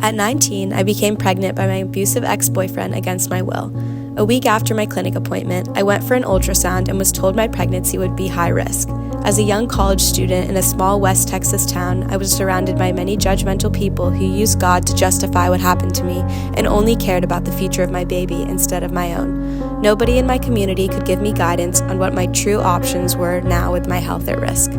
At 19, I became pregnant by my abusive ex-boyfriend against my will. A week after my clinic appointment, I went for an ultrasound and was told my pregnancy would be high risk. As a young college student in a small West Texas town, I was surrounded by many judgmental people who used God to justify what happened to me and only cared about the future of my baby instead of my own. Nobody in my community could give me guidance on what my true options were now with my health at risk.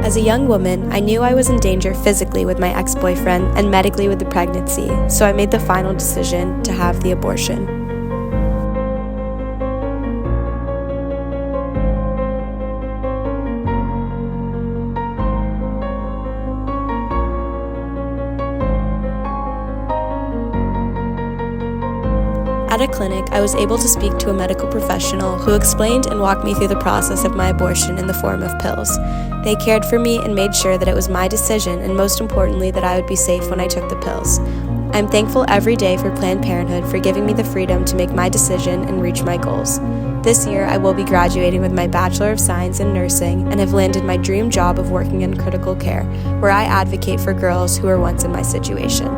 As a young woman, I knew I was in danger physically with my ex-boyfriend and medically with the pregnancy, so I made the final decision to have the abortion. At a clinic, I was able to speak to a medical professional who explained and walked me through the process of my abortion in the form of pills. They cared for me and made sure that it was my decision, and most importantly, that I would be safe when I took the pills. I'm thankful every day for Planned Parenthood for giving me the freedom to make my decision and reach my goals. This year, I will be graduating with my Bachelor of Science in Nursing and have landed my dream job of working in critical care, where I advocate for girls who were once in my situation.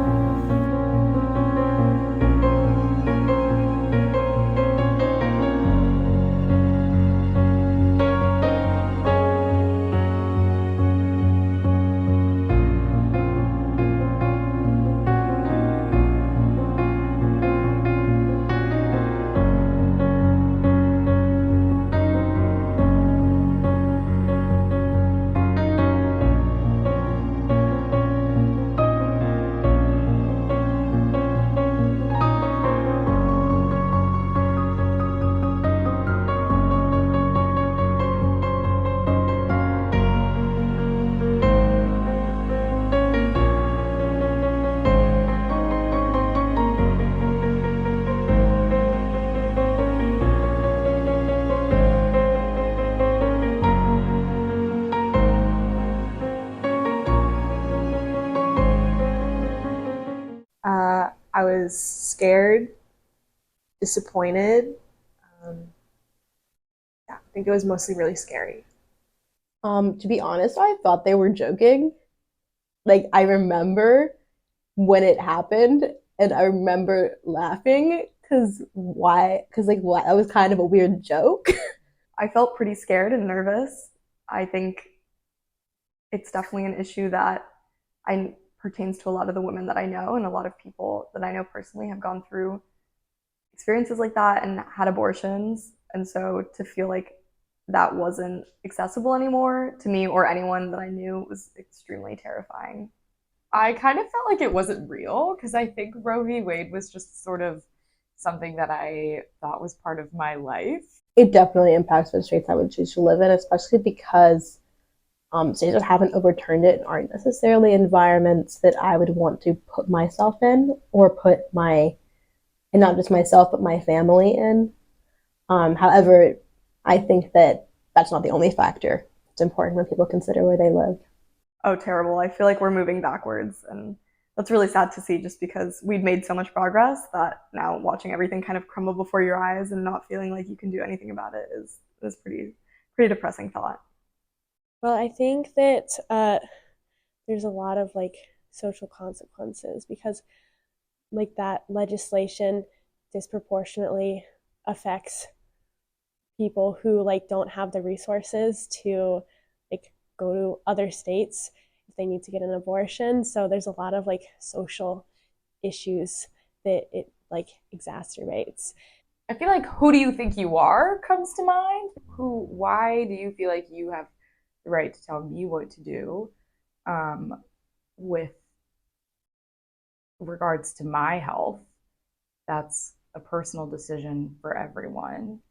I was scared, disappointed. I think it was mostly really scary. To be honest, I thought they were joking. Like, I remember when it happened, and I remember laughing because why? Because, like, what? That was kind of a weird joke. I felt pretty scared and nervous. I think it's definitely an issue that I pertains to a lot of the women that I know, and a lot of people that I know personally have gone through experiences like that and had abortions. And so to feel like that wasn't accessible anymore to me or anyone that I knew was extremely terrifying. I kind of felt like it wasn't real because I think Roe v. Wade was just sort of something that I thought was part of my life. It definitely impacts what states I would choose to live in, especially because states that haven't overturned it aren't necessarily environments that I would want to put myself in or put my, and not just myself, but my family in. However, I think that that's not the only factor. It's important when people consider where they live. Oh, terrible. I feel like we're moving backwards. And that's really sad to see just because we'd made so much progress that now watching everything kind of crumble before your eyes and not feeling like you can do anything about it is pretty depressing thought. Well, I think that there's a lot of like social consequences because like that legislation disproportionately affects people who like don't have the resources to like go to other states if they need to get an abortion. So there's a lot of like social issues that it like exacerbates. I feel like who do you think you are comes to mind. Why do you feel like you have the right to tell me what to do with regards to my health? That's a personal decision for everyone.